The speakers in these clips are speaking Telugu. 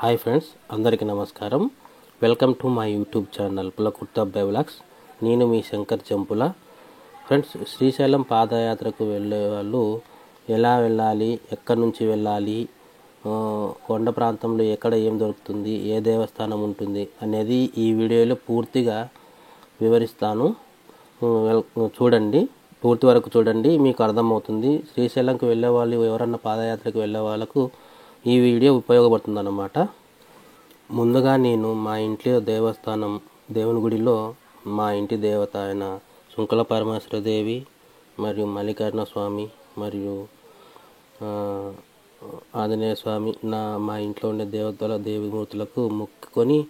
హాయ్ ఫ్రెండ్స్, అందరికీ నమస్కారం. Welcome to my YouTube channel Pulakurthi అబ్బాయి వ్లాగ్స్. నేను మీ శంకర్ చెంపుల. ఫ్రెండ్స్, శ్రీశైలం పాదయాత్రకు వెళ్ళే వాళ్ళు ఎలా వెళ్ళాలి, ఎక్కడి నుంచి వెళ్ళాలి, కొండ ప్రాంతంలో ఎక్కడ ఏం దొరుకుతుంది, ఏ దేవస్థానం ఉంటుంది అనేది ఈ వీడియోలో పూర్తిగా వివరిస్తాను. చూడండి, పూర్తి వరకు చూడండి, మీకు అర్థమవుతుంది. శ్రీశైలంకి వెళ్ళే వాళ్ళు, ఎవరన్నా పాదయాత్రకు వెళ్ళే వాళ్ళకు ఈ వీడియో ఉపయోగపడుతుంది అన్నమాట. ముందుగా నేను మా ఇంట్లో దేవస్థానం, దేవుని గుడిలో మా ఇంటి దేవత అయిన శుంకల పరమేశ్వరదేవి మరియు మల్లికార్జున స్వామి మరియు ఆంజనేయ స్వామి, మా ఇంట్లో ఉండే దేవిమూర్తులకు మొక్కుకొని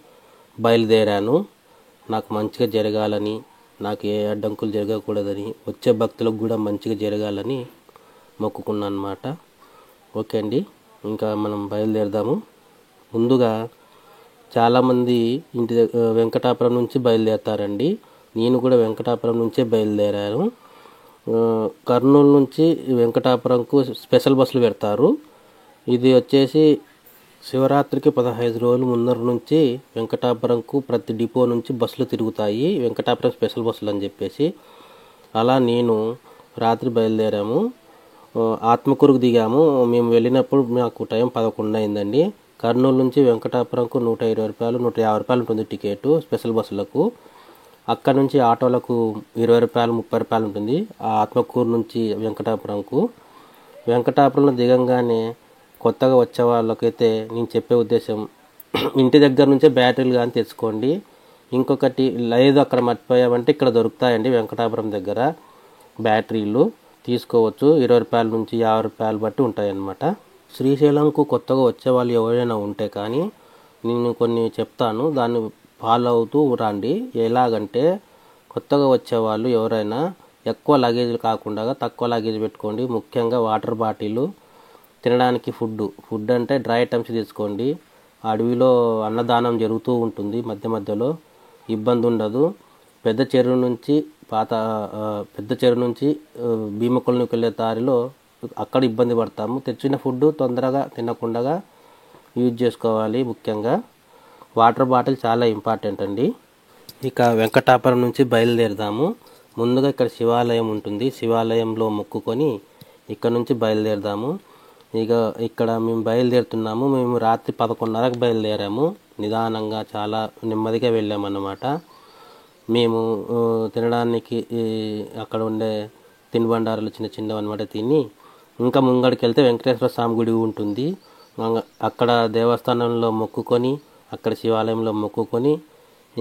బయలుదేరాను. నాకు మంచిగా జరగాలని, నాకు ఏ అడ్డంకులు జరగకూడదని, వచ్చే భక్తులకు కూడా మంచిగా జరగాలని మొక్కుకున్నాను అన్నమాట. ఓకే అండి, ఇంకా మనం బయలుదేరదాము. ముందుగా చాలామంది వెంకటాపురం నుంచి బయలుదేరతారండి. నేను కూడా వెంకటాపురం నుంచే బయలుదేరాను. కర్నూలు నుంచి వెంకటాపురంకు స్పెషల్ బస్సులు పెడతారు. ఇది వచ్చేసి శివరాత్రికి 15 రోజుల ముందర నుంచి వెంకటాపురంకు ప్రతి డిపో నుంచి బస్సులు తిరుగుతాయి, వెంకటాపురం స్పెషల్ బస్సులు అని చెప్పేసి. అలా నేను రాత్రి బయలుదేరాము. ఆత్మకూరుకు దిగాము. మేము వెళ్ళినప్పుడు నాకు టైం 11 అయిందండి. కర్నూలు నుంచి వెంకటాపురంకు 120 రూపాయలు 150 రూపాయలు ఉంటుంది టికెట్ స్పెషల్ బస్సులకు. అక్కడ నుంచి ఆటోలకు 20 రూపాయలు 30 రూపాయలు ఉంటుంది. ఆ ఆత్మకూరు నుంచి వెంకటాపురంలో దిగంగానే కొత్తగా వచ్చే వాళ్ళకైతే నేను చెప్పే ఉద్దేశం, ఇంటి దగ్గర నుంచే బ్యాటరీలు కానీ తెచ్చుకోండి. ఇంకొకటి లేదు, అక్కడ మర్చిపోయామంటే ఇక్కడ దొరుకుతాయండి. వెంకటాపురం దగ్గర బ్యాటరీలు తీసుకోవచ్చు. 20 రూపాయల నుంచి 50 రూపాయలు బట్టి ఉంటాయి అన్నమాట. శ్రీశైలంకు కొత్తగా వచ్చే వాళ్ళు ఎవరైనా ఉంటే కానీ నేను కొన్ని చెప్తాను, దాన్ని ఫాలో అవుతూ రండి. ఎలాగంటే, కొత్తగా వచ్చేవాళ్ళు ఎవరైనా ఎక్కువ లగేజ్ కాకుండా తక్కువ లగేజ్ పెట్టుకోండి. ముఖ్యంగా వాటర్ బాటిల్, తినడానికి ఫుడ్ అంటే డ్రై ఐటమ్స్ తీసుకోండి. అడవిలో అన్నదానం జరుగుతూ ఉంటుంది, మధ్య మధ్యలో ఇబ్బంది ఉండదు. పెద్ద చెరువు నుంచి భీమకొల్లుకి వెళ్ళే దారిలో అక్కడ ఇబ్బంది పడతాము. తెచ్చిన ఫుడ్ తొందరగా తినకుండా యూజ్ చేసుకోవాలి. ముఖ్యంగా వాటర్ బాటిల్ చాలా ఇంపార్టెంట్ అండి. ఇక వెంకటాపురం నుంచి బయలుదేరదాము. ముందుగా ఇక్కడ శివాలయం ఉంటుంది, శివాలయంలో మొక్కుకొని ఇక్కడ నుంచి బయలుదేరదాము. ఇక ఇక్కడ మేము బయలుదేరుతున్నాము. మేము రాత్రి 11:30కు బయలుదేరాము. నిదానంగా చాలా నెమ్మదిగా వెళ్ళామన్నమాట. మేము తినడానికి అక్కడ ఉండే తినుబండారాలు చిన్నవి అన్నమాట తిని, ఇంకా ముంగడికి వెళ్తే వెంకటేశ్వర స్వామి గుడి ఉంటుంది. అక్కడ దేవస్థానంలో మొక్కుకొని, అక్కడ శివాలయంలో మొక్కుకొని,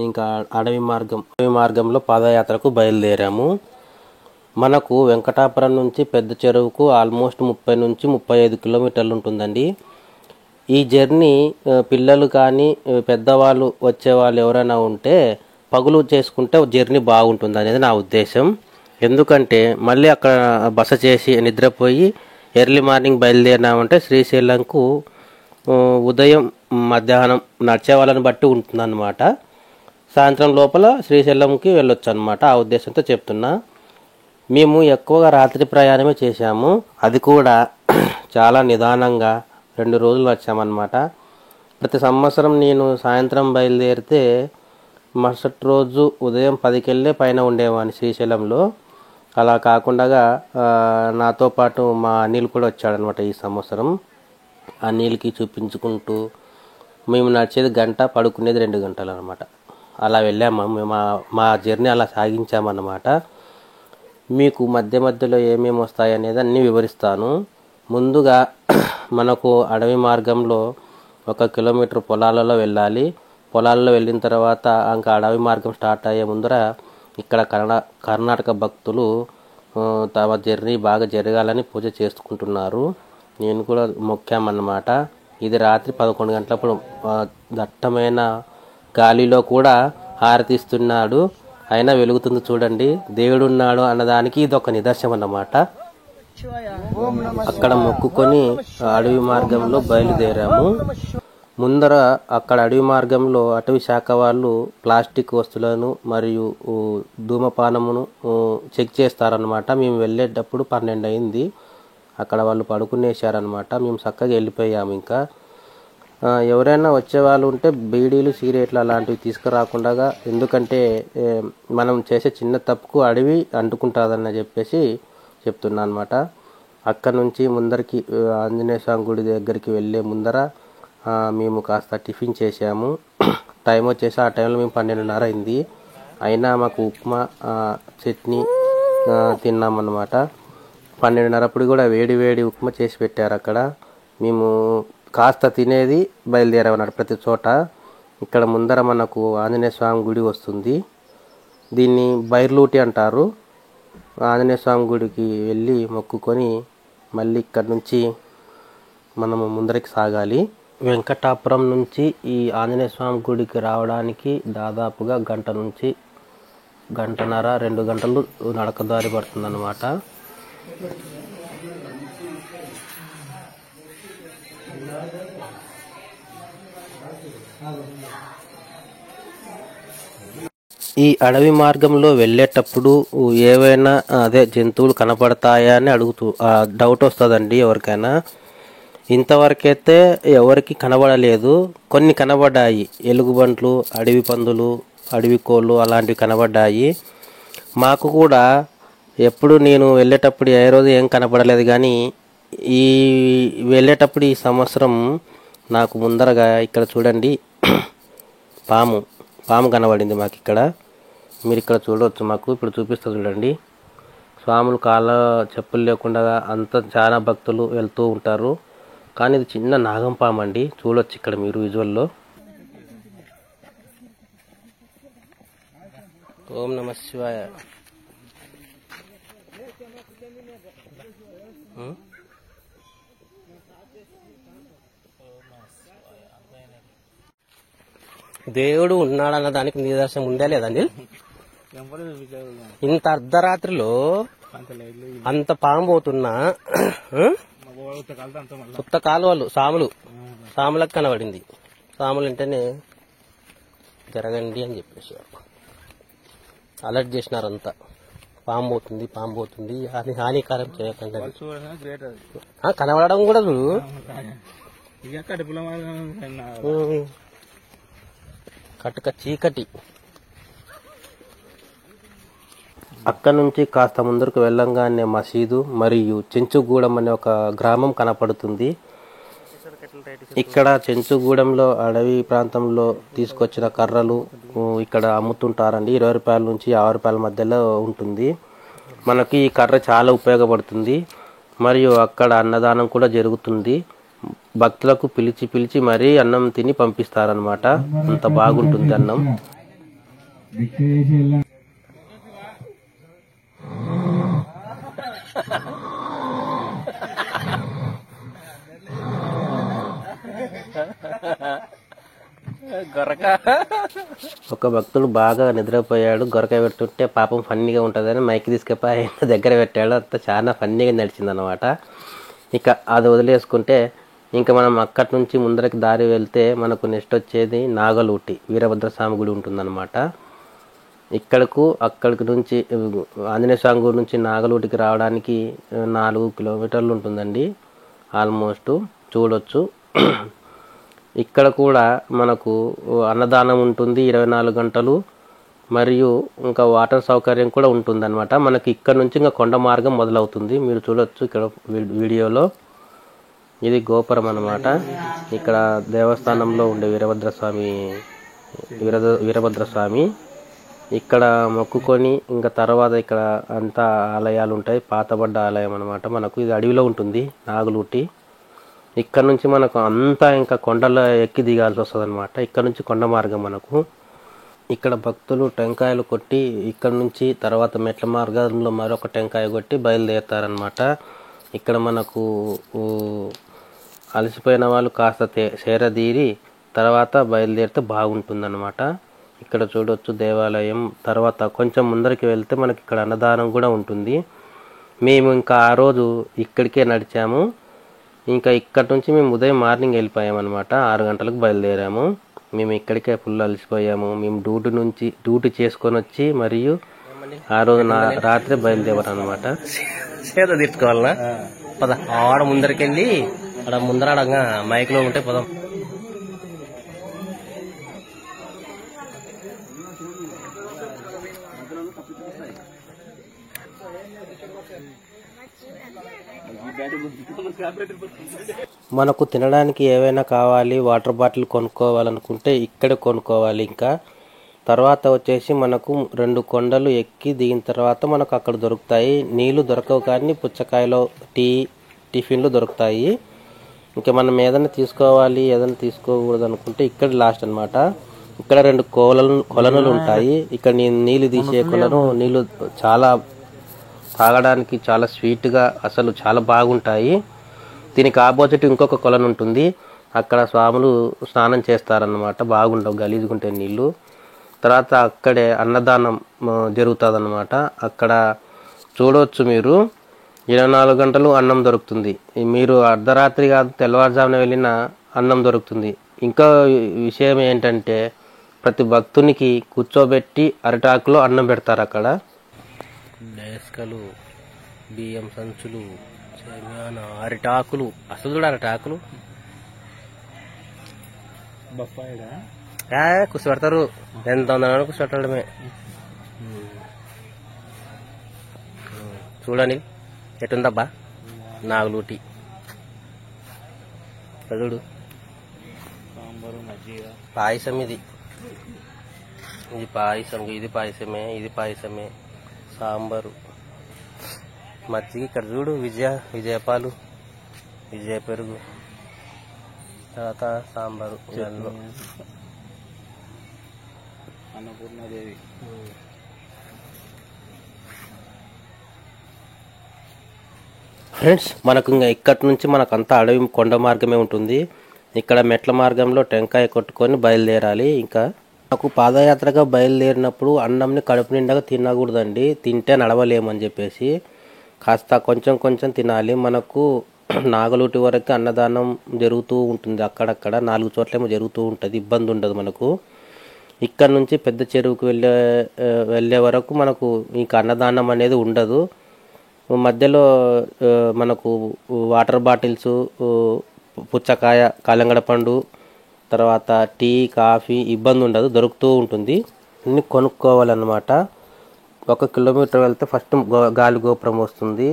ఇంకా అడవి మార్గంలో పాదయాత్రకు బయలుదేరాము. మనకు వెంకటాపురం నుంచి పెద్ద చెరువుకు ఆల్మోస్ట్ 30 నుంచి 35 కిలోమీటర్లు ఉంటుందండి. ఈ జర్నీ పిల్లలు కానీ పెద్దవాళ్ళు వచ్చేవాళ్ళు ఎవరైనా ఉంటే పగులు చేసుకుంటే జర్నీ బాగుంటుంది అనేది నా ఉద్దేశం. ఎందుకంటే మళ్ళీ అక్కడ బస చేసి నిద్రపోయి ఎర్లీ మార్నింగ్ బయలుదేరినామంటే శ్రీశైలంకు ఉదయం మధ్యాహ్నం నడిచే వాళ్ళని బట్టి ఉంటుందన్నమాట. సాయంత్రం లోపల శ్రీశైలంకి వెళ్ళొచ్చు అన్నమాట. ఆ ఉద్దేశంతో చెప్తున్నా. మేము ఎక్కువగా రాత్రి ప్రయాణమే చేశాము. అది కూడా చాలా నిదానంగా 2 రోజులు వచ్చామన్నమాట. ప్రతి సంవత్సరం నేను సాయంత్రం బయలుదేరితే మరుసటి రోజు ఉదయం 10కెళ్ళే పైన ఉండేవాడిని శ్రీశైలంలో. అలా కాకుండా నాతో పాటు మా అనిల్ కూడా వచ్చాడనమాట ఈ సంవత్సరం. అనిల్కి చూపించుకుంటూ మేము నడిచేది గంట, పడుకునేది 2 గంటలు అనమాట. అలా వెళ్ళాము మేము. మా జర్నీ అలా సాగించామన్నమాట. మీకు మధ్యలో ఏమేమి వస్తాయి అనేది అన్నీ వివరిస్తాను. ముందుగా మనకు అడవి మార్గంలో 1 కిలోమీటర్ పొలాలలో వెళ్ళాలి. పొలాల్లో వెళ్ళిన తర్వాత ఇంకా అడవి మార్గం స్టార్ట్ అయ్యే ముందర ఇక్కడ కర్ణాటక భక్తులు తమ జర్నీ బాగా జరగాలని పూజ చేసుకుంటున్నారు. నేను కూడా మొక్కామన్నమాట. ఇది రాత్రి 11 గంటలప్పుడు దట్టమైన గాలిలో కూడా హారతిస్తున్నాడు. అయినా వెలుగుతుంది చూడండి. దేవుడున్నాడు అన్నదానికి ఇది ఒక నిదర్శనం అన్నమాట. అక్కడ మొక్కుకొని అడవి మార్గంలో బయలుదేరాము. ముందర అక్కడ అడవి మార్గంలో అటవీ శాఖ వాళ్ళు ప్లాస్టిక్ వస్తువులను మరియు ధూమపానమును చెక్ చేస్తారనమాట. మేము వెళ్ళేటప్పుడు 12 అయింది. అక్కడ వాళ్ళు పడుకునేసారనమాట. మేము చక్కగా వెళ్ళిపోయాము. ఇంకా ఎవరైనా వచ్చే వాళ్ళు ఉంటే బీడీలు సిగరెట్లు అలాంటివి తీసుకురాకుండా, ఎందుకంటే మనం చేసే చిన్న తప్పుకు అడవి అంటుకుంటుందని చెప్పేసి చెప్తున్నా అనమాట. అక్కడ నుంచి ముందరికి ఆంజనేయ స్వామి గుడి దగ్గరికి వెళ్ళే ముందర మేము కాస్త టిఫిన్ చేసాము. టైం వచ్చేసి ఆ టైంలో మేము 12:30 అయింది. అయినా మాకు ఉప్మా చట్నీ తిన్నామన్నమాట. 12:30 అప్పుడు కూడా వేడి వేడి ఉప్మా చేసి పెట్టారు అక్కడ. మేము కాస్త తినేది బయలుదేరామన్నమాట ప్రతి చోట. ఇక్కడ ముందర మనకు ఆంజనేయ స్వామి గుడి వస్తుంది. దీన్ని బైర్లూటి అంటారు. ఆంజనేయ స్వామి గుడికి వెళ్ళి మొక్కుకొని మళ్ళీ ఇక్కడ నుంచి మనము ముందరికి సాగాలి. వెంకటాపురం నుంచి ఈ ఆంజనేయ స్వామి గుడికి రావడానికి దాదాపుగా 1 నుంచి 1:30 2 గంటలు నడకదారి పడుతుందన్నమాట. ఈ అడవి మార్గంలో వెళ్ళేటప్పుడు ఏవైనా జంతువులు కనపడతాయా అని డౌట్ వస్తుందండి ఎవరికైనా. ఇంతవరకైతే ఎవరికి కనబడలేదు. కొన్ని కనబడ్డాయి, ఎలుగుబంట్లు, అడవి పందులు, అడవి కోళ్ళు అలాంటివి కనబడ్డాయి. మాకు కూడా ఎప్పుడు నేను వెళ్ళేటప్పుడు ఏ రోజు ఏం కనపడలేదు, కానీ ఈ వెళ్ళేటప్పుడు ఈ సంవత్సరం నాకు ముందరగా ఇక్కడ చూడండి పాము కనబడింది మాకు ఇక్కడ. మీరు ఇక్కడ చూడవచ్చు, మాకు ఇప్పుడు చూపిస్తా చూడండి. స్వాములు కాళ్ళ చెప్పులు లేకుండా అంతా చాలా భక్తులు వెళ్తూ ఉంటారు. కానీ ఇది చిన్న నాగం పాము అండి, చూడొచ్చు ఇక్కడ మీరు విజువల్లో. ఓం నమ శివాయ. దేవుడు ఉన్నాడన్న దానికి నిదర్శనం ఉండే లేదండి. ఇంత అర్ధరాత్రిలో అంత పాము పోతున్నా కొత్త కాలువలు సాములకు కనబడింది. సాములు అంటేనే జరగండి అని చెప్పేసి అలర్ట్ చేసినారంతా. పాము పోతుంది అని హానికారం చేయకండి. కనబడడం కూడా కట్టుక చీకటి. అక్కడ నుంచి కాస్త ముందరకు వెళ్ళంగానే మసీదు మరియు చెంచుగూడెం అనే ఒక గ్రామం కనపడుతుంది. ఇక్కడ చెంచుగూడెంలో అడవి ప్రాంతంలో తీసుకొచ్చిన కర్రలు ఇక్కడ అమ్ముతుంటారండి. 20 రూపాయల నుంచి 50 రూపాయల మధ్యలో ఉంటుంది. మనకి ఈ కర్ర చాలా ఉపయోగపడుతుంది. మరియు అక్కడ అన్నదానం కూడా జరుగుతుంది. భక్తులకు పిలిచి మరీ అన్నం తిని పంపిస్తారనమాట. అంత బాగుంటుంది అన్నం. ఒక భక్తుడు బాగా నిద్రపోయాడు. గొరక పెట్టుంటే పాపం ఫన్నీగా ఉంటుందని మైకి తీసుకెళ్ళి ఆయన దగ్గర పెట్టాడు. అంత చాలా ఫన్నీగా నడిచింది అనమాట. ఇక అది వదిలేసుకుంటే ఇంకా మనం అక్కడి నుంచి ముందరికి దారి వెళ్తే మనకు నెక్స్ట్ వచ్చేది నాగలూటి వీరభద్రస్వామి గుడి ఉంటుందన్నమాట. అక్కడికి నుంచి ఆంజనేయ స్వామి గుడి నుంచి నాగలూటికి రావడానికి 4 కిలోమీటర్లు ఉంటుందండి ఆల్మోస్ట్. చూడొచ్చు. ఇక్కడ కూడా మనకు అన్నదానం ఉంటుంది 24 గంటలు. మరియు ఇంకా వాటర్ సౌకర్యం కూడా ఉంటుందన్నమాట. మనకి ఇక్కడ నుంచి ఇంకా కొండ మార్గం మొదలవుతుంది. మీరు చూడొచ్చు ఇక్కడ వీడియోలో. ఇది గోపురం అన్నమాట. ఇక్కడ దేవస్థానంలో ఉండే వీరభద్రస్వామి ఇక్కడ మొక్కుకొని ఇంకా తర్వాత ఇక్కడ అంతా ఆలయాలు ఉంటాయి. పాతబడ్డ ఆలయం అన్నమాట. మనకు ఇది అడవిలో ఉంటుంది నాగులూటి. ఇక్కడ నుంచి మనకు అంతా ఇంకా కొండలో ఎక్కి దిగాల్సి వస్తుంది అనమాట. ఇక్కడ నుంచి కొండ మార్గం మనకు. ఇక్కడ భక్తులు టెంకాయలు కొట్టి ఇక్కడ నుంచి తర్వాత మెట్ల మార్గంలో మరొక టెంకాయ కొట్టి బయలుదేరుతారనమాట. ఇక్కడ మనకు అలసిపోయిన వాళ్ళు కాస్త సేరదీరి తర్వాత బయలుదేరితే బాగుంటుందన్నమాట. ఇక్కడ చూడొచ్చు దేవాలయం. తర్వాత కొంచెం ముందరికి వెళ్తే మనకి ఇక్కడ అన్నదానం కూడా ఉంటుంది. మేము ఇంకా ఆ రోజు ఇక్కడికే నడిచాము. ఇంకా ఇక్కడి నుంచి మేము ఉదయం మార్నింగ్ వెళ్ళిపోయామన్నమాట. 6 గంటలకు బయలుదేరాము. మేము ఇక్కడికే ఫుల్ అలసిపోయాము. మేము డ్యూటీ చేసుకొని వచ్చి మరియు ఆ రోజు రాత్రి బయలుదేరాం అనమాట. సేద తీర్చుకోవాలనా? పద ఆడ ముందరికెళ్ళి ఆడ ముందర మైక్లో ఉంటే పదం. మనకు తినడానికి ఏవైనా కావాలి, వాటర్ బాటిల్ కొనుక్కోవాలనుకుంటే ఇక్కడ కొనుక్కోవాలి. ఇంకా తర్వాత వచ్చేసి మనకు 2 కొండలు ఎక్కి దిగిన తర్వాత మనకు అక్కడ దొరుకుతాయి. నీళ్లు దొరకవు కానీ పుచ్చకాయలో టిఫిన్లు దొరుకుతాయి. ఇంకా మనం ఏదైనా తీసుకోవాలి, ఏదైనా తీసుకోకూడదు అనుకుంటే ఇక్కడ లాస్ట్ అనమాట. ఇక్కడ 2 కొలనులు ఉంటాయి. ఇక్కడ నీళ్లు తీసే కొలను నీళ్లు చాలా తాగడానికి చాలా స్వీట్గా అసలు చాలా బాగుంటాయి. దీనికి ఆపోజిట్ ఇంకొక కొలను ఉంటుంది. అక్కడ స్వాములు స్నానం చేస్తారన్నమాట. బాగుండవు, గలీజుగుంటాయి నీళ్లు. తర్వాత అక్కడే అన్నదానం జరుగుతుంది అన్నమాట. అక్కడ చూడవచ్చు మీరు 24 గంటలు అన్నం దొరుకుతుంది. మీరు అర్ధరాత్రి కాదు తెల్లవారుజామున వెళ్ళిన అన్నం దొరుకుతుంది. ఇంకా విషయం ఏంటంటే ప్రతి భక్తునికి కూర్చోబెట్టి అరిటాకులో అన్నం పెడతారు. అక్కడ డేస్కలు, బియ్యం సంచులు, అరిటాకులు, అసలు చూడ అరిటాకులు కూర్చోబెడతారు. ఎంత ఉందన్నా కూర్చోబెట్టడమే. చూడండి ఎటుందబ్బా నాగులూటి చూడు. పాయసం ఇది పాయసం, ఇది పాయసమే. సాంబారు, మజ్జిగ. ఇక్కడ చూడు విజయపాలు, విజయ పెరుగు, తర్వాత సాంబారు. అన్నపూర్ణాదేవి. ఫ్రెండ్స్, మనకు ఇంకా ఇక్కడి నుంచి మనకంతా అడవి కొండ మార్గమే ఉంటుంది. ఇక్కడ మెట్ల మార్గంలో టెంకాయ కొట్టుకొని బయలుదేరాలి. ఇంకా నాకు పాదయాత్రగా బయలుదేరినప్పుడు అన్నంని కడుపు నిండగా తినకూడదండి. తింటే నడవలేమని చెప్పేసి కాస్త కొంచెం తినాలి. మనకు నాగలూటి వరకు అన్నదానం జరుగుతూ ఉంటుంది. అక్కడక్కడ 4 చోట్లేమో జరుగుతూ ఉంటుంది. ఇబ్బంది ఉండదు మనకు. ఇక్కడ నుంచి పెద్ద చెరువుకు వెళ్ళే వరకు మనకు ఇంకా అన్నదానం అనేది ఉండదు. మధ్యలో మనకు వాటర్ బాటిల్స్, పుచ్చకాయ, కలంగడ పండు, తర్వాత టీ, కాఫీ ఇబ్బంది ఉండదు, దొరుకుతూ ఉంటుంది. అన్ని కొనుక్కోవాలన్నమాట. 1 కిలోమీటర్ వెళ్తే ఫస్ట్ గాలి గోపురం వస్తుంది.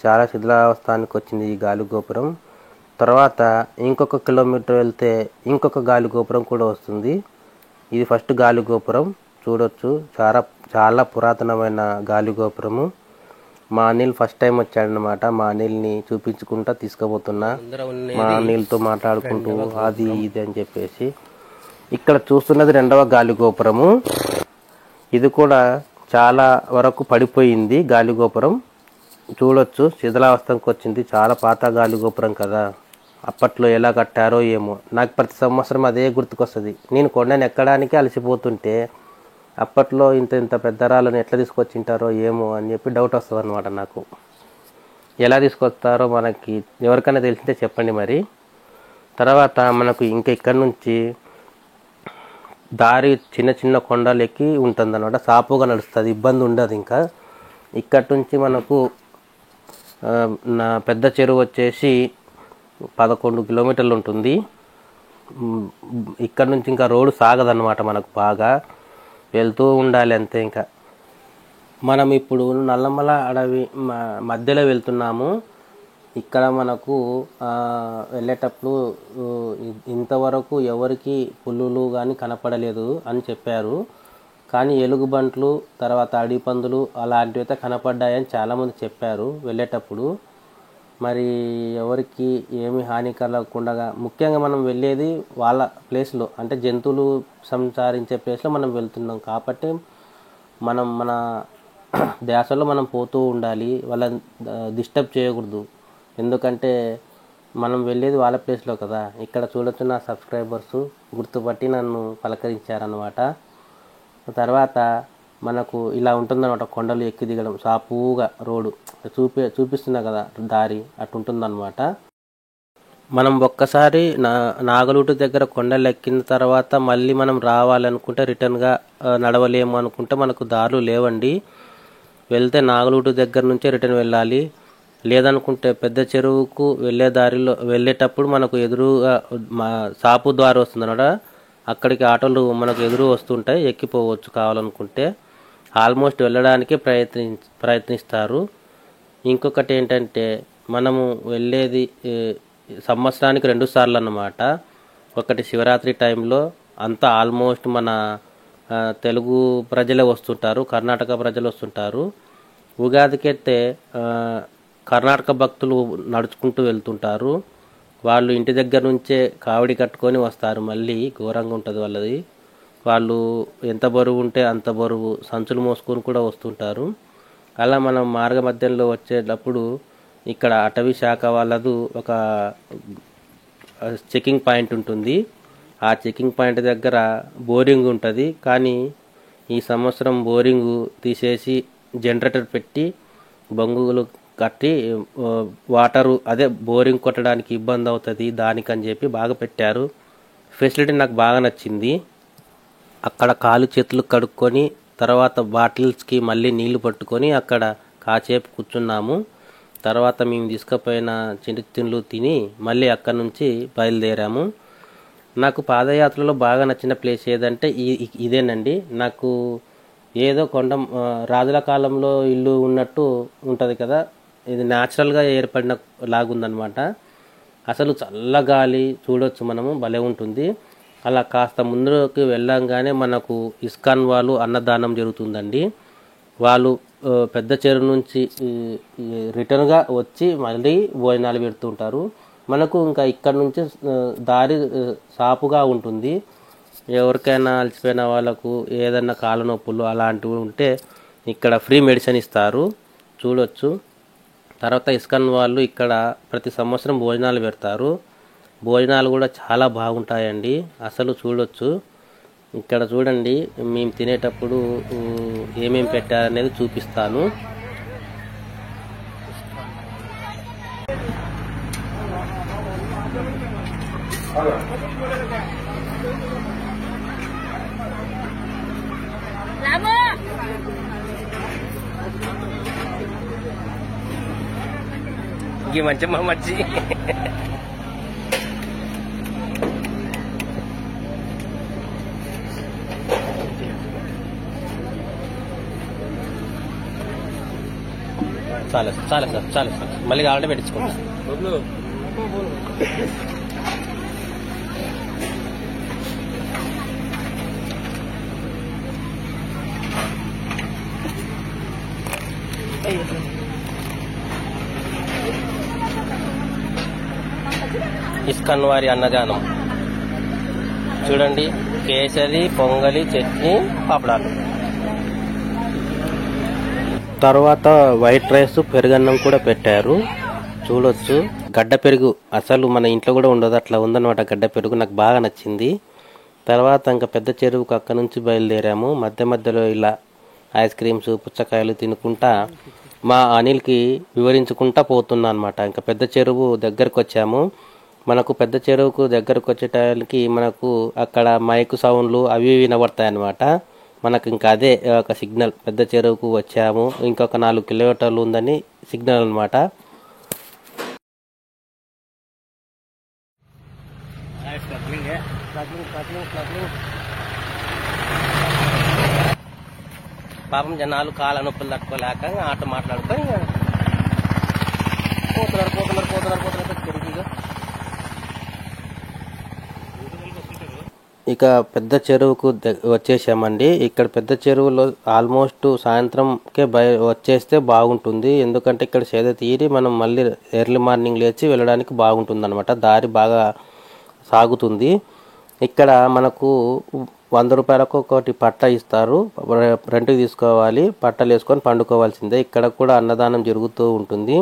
చాలా శిథిలావస్థానికి వచ్చింది ఈ గాలి గోపురం. తర్వాత ఇంకొక కిలోమీటర్ వెళ్తే ఇంకొక గాలి గోపురం కూడా వస్తుంది. ఇది ఫస్ట్ గాలి గోపురం చూడొచ్చు. చాలా పురాతనమైన గాలి గోపురము. మా అనిల్ ఫస్ట్ టైం వచ్చాడనమాట. మా అనిల్ని చూపించుకుంటా తీసుకుపోతున్నా. మా అనిల్తో మాట్లాడుకుంటూ అది ఇది అని చెప్పేసి. ఇక్కడ చూస్తున్నది 2వ గాలి గోపురము. ఇది కూడా చాలా వరకు పడిపోయింది గాలి గోపురం. చూడొచ్చు, శిథిలావస్థకు వచ్చింది. చాలా పాత గాలి గోపురం కదా, అప్పట్లో ఎలా కట్టారో ఏమో. నాకు ప్రతి సంవత్సరం అదే గుర్తుకొస్తుంది. నేను కొండను ఎక్కడానికి అలసిపోతుంటే అప్పట్లో ఇంత పెద్ద రాళ్ళని ఎట్లా తీసుకొచ్చింటారో ఏమో అని చెప్పి డౌట్ వస్తుంది అనమాట నాకు. ఎలా తీసుకొస్తారో మనకి ఎవరికైనా తెలిసింటే చెప్పండి మరి. తర్వాత మనకు ఇంకా ఇక్కడ నుంచి దారి చిన్న కొండలు ఎక్కి ఉంటుంది అనమాట. సాపుగా నడుస్తుంది, ఇబ్బంది ఉండదు. ఇంకా ఇక్కడి నుంచి మనకు నా పెద్ద చెరువు వచ్చేసి 11 కిలోమీటర్లు ఉంటుంది. ఇక్కడ నుంచి ఇంకా రోడ్డు సాగదన్నమాట. మనకు బాగా వెళ్తూ ఉండాలి అంతే. ఇంకా మనం ఇప్పుడు నల్లమల అడవి మధ్యలో వెళ్తున్నాము. ఇక్కడ మనకు వెళ్ళేటప్పుడు ఇంతవరకు ఎవరికి పులులు కానీ కనపడలేదు అని చెప్పారు. కానీ ఎలుగుబంట్లు, తర్వాత అడిపందులు అలాంటివి అయితే కనపడ్డాయని చాలామంది చెప్పారు వెళ్ళేటప్పుడు. మరి ఎవరికి ఏమి హాని కలగకుండా, ముఖ్యంగా మనం వెళ్ళేది వాళ్ళ ప్లేస్లో, అంటే జంతువులు సంచరించే ప్లేస్లో మనం వెళ్తున్నాం కాబట్టి మన ధ్యాసలో మనం పోతూ ఉండాలి. వాళ్ళని డిస్టర్బ్ చేయకూడదు. ఎందుకంటే మనం వెళ్ళేది వాళ్ళ ప్లేస్లో కదా. ఇక్కడ చూడొచ్చు, నా సబ్స్క్రైబర్స్ గుర్తుపట్టి నన్ను పలకరించారనమాట. తర్వాత మనకు ఇలా ఉంటుందన్నమాట. కొండలు ఎక్కి దిగడం, సాపుగా రోడ్డు చూపిస్తున్నా కదా దారి, అటు ఉంటుందన్నమాట. మనం ఒక్కసారి నాగలూటు దగ్గర కొండలు ఎక్కిన తర్వాత మళ్ళీ మనం రావాలనుకుంటే రిటర్న్గా నడవలేము అనుకుంటే మనకు దారులు లేవండి. వెళ్తే నాగలూటు దగ్గర నుంచే రిటర్న్ వెళ్ళాలి. లేదనుకుంటే పెద్ద చెరువుకు వెళ్ళే దారిలో వెళ్ళేటప్పుడు మనకు ఎదురుగా సాపు దారి వస్తుంది అన్నమాట. అక్కడికి ఆటోలు మనకు ఎదురు వస్తుంటాయి, ఎక్కిపోవచ్చు కావాలనుకుంటే. ఆల్మోస్ట్ వెళ్ళడానికే ప్రయత్నిస్తారు. ఇంకొకటి ఏంటంటే మనము వెళ్ళేది సంవత్సరానికి 2 సార్లు అన్నమాట. ఒకటి శివరాత్రి టైంలో అంతా ఆల్మోస్ట్ మన తెలుగు ప్రజలే వస్తుంటారు, కర్ణాటక ప్రజలు వస్తుంటారు. ఉగాదికైతే కర్ణాటక భక్తులు నడుచుకుంటూ వెళ్తుంటారు. వాళ్ళు ఇంటి దగ్గర నుంచే కావడి కట్టుకొని వస్తారు. మళ్ళీ ఘోరంగా ఉంటుంది వాళ్ళది. వాళ్ళు ఎంత బరువు ఉంటే అంత బరువు సంచులు మోసుకొని కూడా వస్తుంటారు. అలా మనం మార్గ మధ్యంలో వచ్చేటప్పుడు ఇక్కడ అటవీ శాఖ వాళ్ళదు ఒక చెకింగ్ పాయింట్ ఉంటుంది. ఆ చెకింగ్ పాయింట్ దగ్గర బోరింగ్ ఉంటుంది. కానీ ఈ సంవత్సరం బోరింగు తీసేసి జనరేటర్ పెట్టి బొంగులు కట్టి వాటరు అదే బోరింగ్ కొట్టడానికి ఇబ్బంది అవుతుంది దానికని చెప్పి బాగా పెట్టారు. ఫెసిలిటీ నాకు బాగా నచ్చింది. అక్కడ కాలు చేతులు కడుక్కొని తర్వాత బాటిల్స్కి మళ్ళీ నీళ్లు పట్టుకొని అక్కడ కాసేపు కూర్చున్నాము. తర్వాత మేము తీసుకుపోయిన తిండ్లు తిని మళ్ళీ అక్కడ నుంచి బయలుదేరాము. నాకు పాదయాత్రలో బాగా నచ్చిన ప్లేస్ ఏదంటే ఇదేనండి. నాకు ఏదో కొండ రాజుల కాలంలో ఇల్లు ఉన్నట్టు ఉంటుంది కదా, ఇది న్యాచురల్గా ఏర్పడిన లాగుందనమాట. అసలు చల్లగాలి చూడొచ్చు మనము, భలే ఉంటుంది. అలా కాస్త ముందుకి వెళ్ళంగానే మనకు ఇస్కాన్ వాళ్ళు అన్నదానం జరుగుతుందండి. వాళ్ళు పెద్ద చెరువు నుంచి రిటర్న్గా వచ్చి మళ్ళీ భోజనాలు పెడుతుంటారు. మనకు ఇంకా ఇక్కడ నుంచి దారి సాపుగా ఉంటుంది. ఎవరికైనా అలసిపోయిన వాళ్ళకు ఏదైనా కాళ్ళ నొప్పులు అలాంటివి ఉంటే ఇక్కడ ఫ్రీ మెడిసిన్ ఇస్తారు, చూడొచ్చు. తర్వాత ఇస్కాన్ వాళ్ళు ఇక్కడ ప్రతి సంవత్సరం భోజనాలు పెడతారు. భోజనాలు కూడా చాలా బాగుంటాయండి, అసలు చూడొచ్చు. ఇక్కడ చూడండి, మేము తినేటప్పుడు ఏమేమి పెట్టారనేది చూపిస్తాను. Gimana macam Muhammad sih? చాలా చాలా సార్, చాలా సార్, మళ్ళీ కావాలంటే పెట్టించుకోండి. ఇస్కాన్ వారి అన్నదానం చూడండి, కేసరి, పొంగలి, చట్నీ, పాపడాలు. తర్వాత వైట్ రైస్, పెరుగన్నం కూడా పెట్టారు, చూడొచ్చు. గడ్డ పెరుగు అసలు మన ఇంట్లో కూడా ఉండదు, అట్లా ఉందన్నమాట గడ్డ పెరుగు. నాకు బాగా నచ్చింది. తర్వాత ఇంకా పెద్ద చెరువుకు అక్కడ నుంచి బయలుదేరాము. మధ్య మధ్యలో ఇలా ఐస్ క్రీమ్స్, పుచ్చకాయలు తినుకుంటా మా అనిల్కి వివరించుకుంటా పోతున్నా అనమాట. ఇంకా పెద్ద చెరువు దగ్గరకు వచ్చాము. మనకు పెద్ద చెరువుకు దగ్గరకు వచ్చేటానికి మనకు అక్కడ మైకు సౌండ్లు అవి వినబడతాయి అన్నమాట. మనకు ఇంకా అదే ఒక సిగ్నల్, పెద్ద చెరువుకు వచ్చాము, ఇంకొక 4 కిలోమీటర్లు ఉందని సిగ్నల్ అనమాట. పాపం జనాలు కాళ్ళ నొప్పులు తట్టుకోలేక ఆట మాట్లాడుకొని పోతున్నారు చెరువుగా. ఇక పెద్ద చెరువుకు వచ్చేసామండి. ఇక్కడ పెద్ద చెరువులో ఆల్మోస్ట్ సాయంత్రంకే వచ్చేస్తే బాగుంటుంది. ఎందుకంటే ఇక్కడ సేద తీరి మనం మళ్ళీ ఎర్లీ మార్నింగ్ లేచి వెళ్ళడానికి బాగుంటుంది అనమాట. దారి బాగా సాగుతుంది. ఇక్కడ మనకు 100 రూపాయలకు ఒకటి పట్ట ఇస్తారు, రెంట్కి తీసుకోవాలి, పట్టలు వేసుకొని పండుకోవాల్సిందే. ఇక్కడ కూడా అన్నదానం జరుగుతూ ఉంటుంది.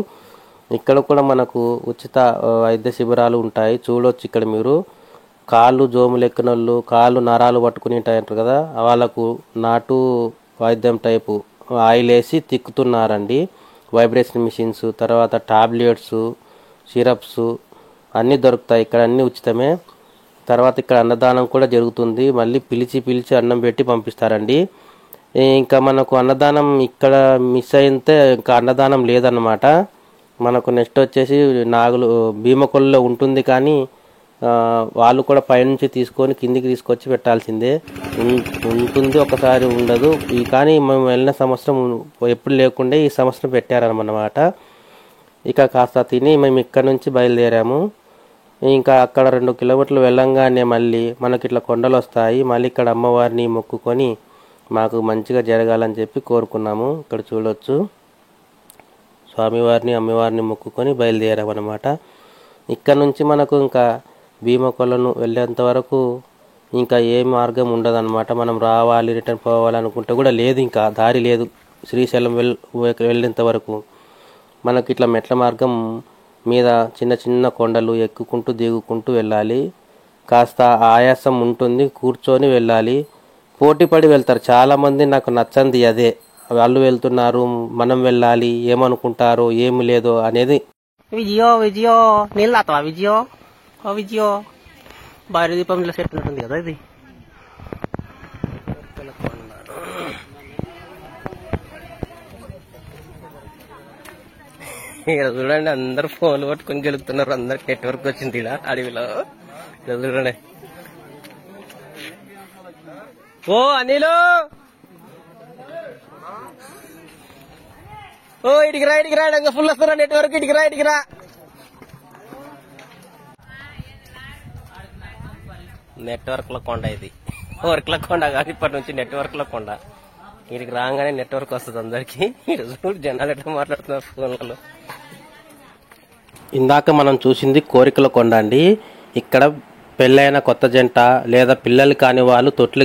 ఇక్కడ కూడా మనకు ఉచిత వైద్య శిబిరాలు ఉంటాయి, చూడొచ్చు. ఇక్కడ మీరు కాళ్ళు జోములు ఎక్కినోళ్ళు, కాళ్ళు నరాలు పట్టుకుని ఉంటాయంటారు కదా, వాళ్ళకు నాటు వైద్యం టైపు ఆయిల్ వేసి తిక్కుతున్నారండి. వైబ్రేషన్ మిషన్స్, తర్వాత టాబ్లెట్స్, సిరప్స్ అన్నీ దొరుకుతాయి ఇక్కడ, అన్నీ ఉచితమే. తర్వాత ఇక్కడ అన్నదానం కూడా జరుగుతుంది. మళ్ళీ పిలిచి అన్నం పెట్టి పంపిస్తారండి. ఇంకా మనకు అన్నదానం ఇక్కడ మిస్ అయితే ఇంకా అన్నదానం లేదన్నమాట. మనకు నెక్స్ట్ వచ్చేసి భీమకొల్లో ఉంటుంది, కానీ వాళ్ళు కూడా పైనుంచి తీసుకొని కిందికి తీసుకొచ్చి పెట్టాల్సిందే ఉంటుంది, ఒకసారి ఉండదు. కానీ మేము వెళ్ళిన సంవత్సరం ఎప్పుడు లేకుండా ఈ సంవత్సరం పెట్టారన్నమాట. ఇక కాస్త తిని మేము ఇక్కడ నుంచి బయలుదేరాము. ఇంకా అక్కడ 2 కిలోమీటర్లు వెళ్ళంగానే మళ్ళీ మనకి ఇట్లా కొండలు వస్తాయి. మళ్ళీ ఇక్కడ అమ్మవారిని మొక్కుకొని మాకు మంచిగా జరగాలని చెప్పి కోరుకున్నాము. ఇక్కడ చూడొచ్చు, స్వామివారిని అమ్మవారిని మొక్కుకొని బయలుదేరామన్నమాట. ఇక్కడ నుంచి మనకు ఇంకా భీమకొలను వెళ్ళేంత వరకు ఇంకా ఏ మార్గం ఉండదన్నమాట. మనం రావాలి రిటర్న్ పోవాలనుకుంటే కూడా లేదు, ఇంకా దారి లేదు. శ్రీశైలం వెళ్ళేంత వరకు మనకి ఇట్లా మెట్ల మార్గం మీద చిన్న చిన్న కొండలు ఎక్కుకుంటూ దిగుకుంటూ వెళ్ళాలి. కాస్త ఆయాసం ఉంటుంది, కూర్చొని వెళ్ళాలి. పోటీపడి వెళ్తారు చాలామంది. నాకు నచ్చంది అదే, వాళ్ళు వెళ్తున్నారు మనం వెళ్ళాలి, ఏమనుకుంటారో ఏమి లేదో అనేది. విజయో నీళ్ళు తాతవా విజయో భారీ దీపం ఇలా సెట్ ఉంటుంది కదా ఇది. చూడండి, అందరు ఫోన్లు పట్టుకొని గెలుపుతున్నారు. అందరికి నెట్వర్క్ వచ్చింది ఇలా అడవిలో. చూడండి, ఓ అనిలు, ఓ ఇడిగిరా ఇంకా ఫుల్ వస్తారా నెట్వర్క్, ఇడిగిరా. నెట్వర్క్ లో కొండ ఇది, వర్క్ లో కొండ కాదు, ఇప్పటి నుంచి నెట్వర్క్ లో కొండ. ఇడికి రాగానే నెట్వర్క్ వస్తుంది అందరికి. జనాలు ఎట్లా మాట్లాడుతున్నారు ఫోన్లలో. ఇందాక మనం చూసింది కోరికల కొండ అండి. ఇక్కడ పెళ్ళైన కొత్త జంట లేదా పిల్లలు కాని వాళ్ళు తొట్లు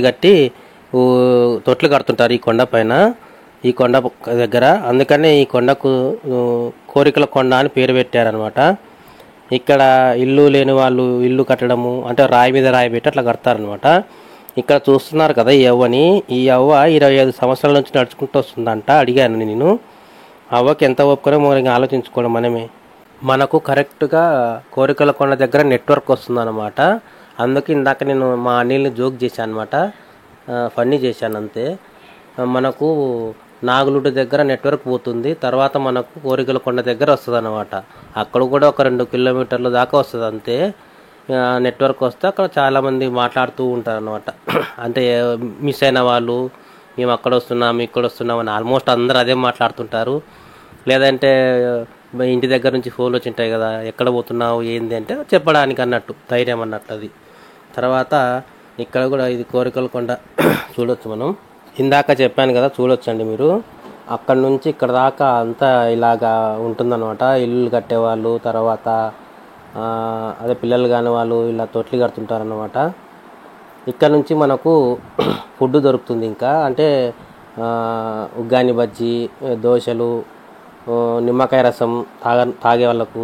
కడుతుంటారు ఈ కొండ పైన, ఈ కొండ దగ్గర. అందుకనే ఈ కొండకు కోరికల కొండ అని పేరు పెట్టారనమాట. ఇక్కడ ఇల్లు లేని వాళ్ళు ఇల్లు కట్టడము అంటే రాయి మీద రాయి పెట్టి అట్లా కడతారనమాట. ఇక్కడ చూస్తున్నారు కదా ఈ అవ్వ 25 సంవత్సరాల నుంచి నడుచుకుంటూ వస్తుందంట. అడిగాను నేను, అవ్వకి ఎంత ఒప్పుకునే మనం ఆలోచించుకోవడం మనమే. మనకు కరెక్ట్గా కోరికల కొండ దగ్గర నెట్వర్క్ వస్తుందన్నమాట. అందుకే ఇందాక నేను మా అనిల్ని జోక్ చేశాను అనమాట, ఫన్నీ చేశాను అంతే. మనకు నాగులుడి దగ్గర నెట్వర్క్ పోతుంది, తర్వాత మనకు కోరికల కొండ దగ్గర వస్తుంది అన్నమాట. అక్కడ కూడా ఒక 2 కిలోమీటర్ల దాకా వస్తుంది అంతే నెట్వర్క్ వస్తే. అక్కడ చాలామంది మాట్లాడుతూ ఉంటారు అన్నమాట. అంటే మిస్ అయిన వాళ్ళు మేము అక్కడ వస్తున్నాం ఇక్కడ వస్తున్నాం అని ఆల్మోస్ట్ అందరూ అదే మాట్లాడుతుంటారు. లేదంటే ఇంటి దగ్గర నుంచి ఫోన్లు వచ్చి ఉంటాయి కదా, ఎక్కడ పోతున్నావు ఏంది అంటే చెప్పడానికి అన్నట్టు, ధైర్యం అన్నట్టు అది. తర్వాత ఇక్కడ కూడా ఇది కోరికల కొండ చూడొచ్చు మనం. ఇందాక చెప్పాను కదా, చూడొచ్చండి మీరు. అక్కడ నుంచి ఇక్కడ దాకా అంతా ఇలాగా ఉంటుందన్నమాట. ఇల్లు కట్టేవాళ్ళు, తర్వాత అదే పిల్లలు కాని వాళ్ళు ఇలా తొట్లు కడుతుంటారన్నమాట. ఇక్కడ నుంచి మనకు ఫుడ్ దొరుకుతుంది. ఇంకా అంటే ఉగ్గాని బజ్జీ, దోశలు, నిమ్మకాయ రసం తాగే వాళ్ళకు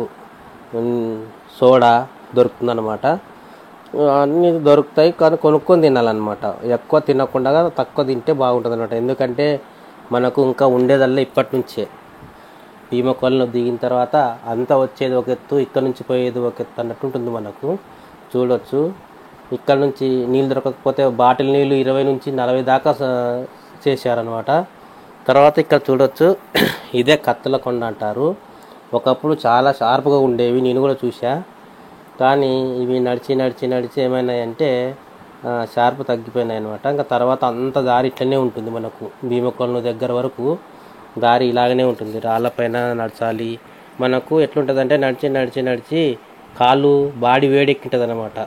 సోడా దొరుకుతుందన్నమాట. అన్నీ దొరుకుతాయి, కానీ కొనుక్కొని తినాలన్నమాట. ఎక్కువ తినకుండా తక్కువ తింటే బాగుంటుంది అన్నమాట. ఎందుకంటే మనకు ఇంకా ఉండేదల్లా ఇప్పటి నుంచే. భీమకొలను దిగిన తర్వాత అంతా వచ్చేది ఒక ఎత్తు, ఇక్కడ నుంచి పోయేది ఒక ఎత్తు అన్నట్టు ఉంటుంది మనకు. చూడొచ్చు, ఇక్కడ నుంచి నీళ్ళు దొరకకపోతే బాటిల్ నీళ్ళు 20 నుంచి 40 దాకా చేశారనమాట. తర్వాత ఇక్కడ చూడొచ్చు, ఇదే కత్తుల కొండ అంటారు. ఒకప్పుడు చాలా షార్ప్గా ఉండేవి, నేను కూడా చూసా. కానీ ఇవి నడిచి ఏమైనాయంటే షార్ప్ తగ్గిపోయినాయి అనమాట. ఇంకా తర్వాత అంత దారి ఇట్లనే ఉంటుంది మనకు. భీమకొలను దగ్గర వరకు దారి ఇలాగనే ఉంటుంది, రాళ్ళపైన నడచాలి. మనకు ఎట్లుంటుందంటే నడిచి కాళ్ళు బాడీ వేడెక్కింటుంది అనమాట.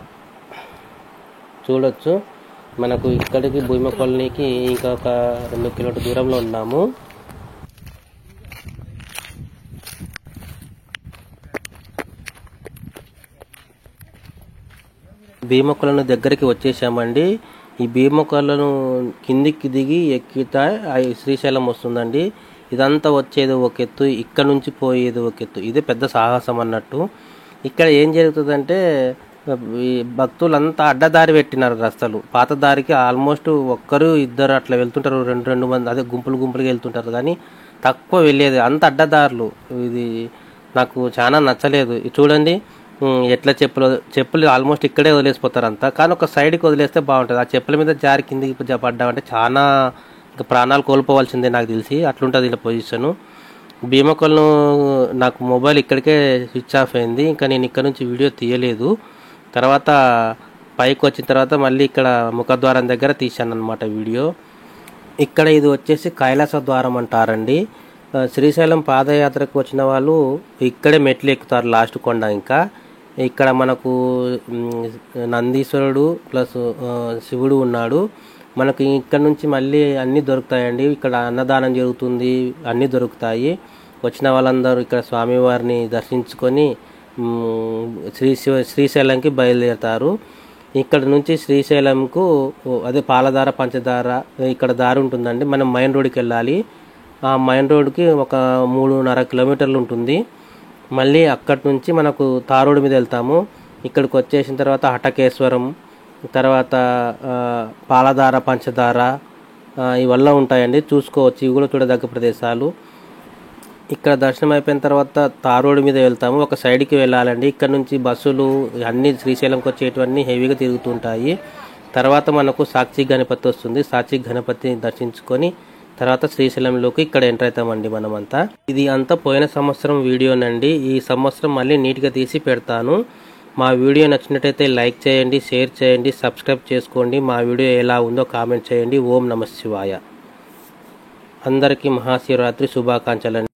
చూడొచ్చు, మనకు ఇక్కడికి భీమకొలనికి ఇంకొక 2 కిలోమీటర్ దూరంలో ఉన్నాము. భీమకొలను దగ్గరికి వచ్చేసామండి. ఈ భీమకొలను కిందికి దిగి ఎక్కితే శ్రీశైలం వస్తుందండి. ఇదంతా వచ్చేది ఒక ఎత్తు, ఇక్కడ నుంచి పోయేది ఒక ఎత్తు. ఇదే పెద్ద సాహసం అన్నట్టు. ఇక్కడ ఏం జరుగుతుందంటే ఈ భక్తులంతా అడ్డదారి పెట్టినారు రస్తలు. పాత దారికి ఆల్మోస్ట్ 1-2 అట్లా వెళ్తుంటారు, 2 మంది అదే గుంపులుగా వెళ్తుంటారు. కానీ తక్కువ వెళ్ళేది, అంత అడ్డదారులు. ఇది నాకు చాలా నచ్చలేదు. చూడండి ఎట్లా చెప్పులు ఆల్మోస్ట్ ఇక్కడే వదిలేసిపోతారు అంతా. కానీ ఒక సైడ్కి వదిలేస్తే బాగుంటుంది. ఆ చెప్పుల మీద జారి కిందికి పడ్డామంటే చాలా ఇంకా ప్రాణాలు కోల్పోవాల్సిందే నాకు తెలిసి, అట్లుంటుంది ఇలా పొజిషను. భీమకొలను నాకు మొబైల్ ఇక్కడికే స్విచ్ ఆఫ్ అయింది. ఇంకా నేను ఇక్కడ నుంచి వీడియో తీయలేదు. తర్వాత పైకి వచ్చిన తర్వాత మళ్ళీ ఇక్కడ ముఖద్వారం దగ్గర తీశాను అన్నమాట వీడియో. ఇక్కడ ఇది వచ్చేసి కైలాస ద్వారం అంటారండి. శ్రీశైలం పాదయాత్రకు వచ్చిన వాళ్ళు ఇక్కడే మెట్లు ఎక్కుతారు లాస్ట్ కొండ. ఇంకా ఇక్కడ మనకు నందీశ్వరుడు ప్లస్ శివుడు ఉన్నాడు. మనకు ఇక్కడ నుంచి మళ్ళీ అన్నీ దొరుకుతాయండి. ఇక్కడ అన్నదానం జరుగుతుంది, అన్నీ దొరుకుతాయి. వచ్చిన వాళ్ళందరూ ఇక్కడ స్వామివారిని దర్శించుకొని శ్రీశైలంకి బయలుదేరుతారు. ఇక్కడ నుంచి శ్రీశైలంకు అదే పాలధార పంచదార ఇక్కడ దారి ఉంటుందండి. మనం మైన్ రోడ్కి వెళ్ళాలి. ఆ మైన్ రోడ్కి ఒక 3.5 కిలోమీటర్లు ఉంటుంది. మళ్ళీ అక్కడి నుంచి మనకు తారోడు మీద వెళ్తాము. ఇక్కడికి వచ్చేసిన తర్వాత హటకేశ్వరం, తర్వాత పాలధార పంచదార ఇవల్ల ఉంటాయండి, చూసుకోవచ్చు. ఇవి కూడా చూడదగ్గ ప్రదేశాలు. ఇక్కడ దర్శనం అయిపోయిన తర్వాత తారోడు మీద వెళ్తాము. ఒక సైడ్కి వెళ్ళాలండి. ఇక్కడ నుంచి బస్సులు అన్నీ శ్రీశైలంకి వచ్చేటివన్నీ హెవీగా తిరుగుతుంటాయి. తర్వాత మనకు సాక్షి గణపతి వస్తుంది. సాక్షి గణపతిని దర్శించుకొని తర్వాత శ్రీశైలంలోకి ఇక్కడ ఎంటర్ అవుతామండి మనమంతా. ఇది అంతా పోయిన సంవత్సరం వీడియోనండి. ఈ సంవత్సరం మళ్ళీ నీట్గా తీసి పెడతాను. మా వీడియో నచ్చినట్టయితే లైక్ చేయండి, షేర్ చేయండి, సబ్స్క్రైబ్ చేసుకోండి. మా వీడియో ఎలా ఉందో కామెంట్ చేయండి. ఓం నమః శివాయ. అందరికీ మహాశివరాత్రి శుభాకాంక్షలు.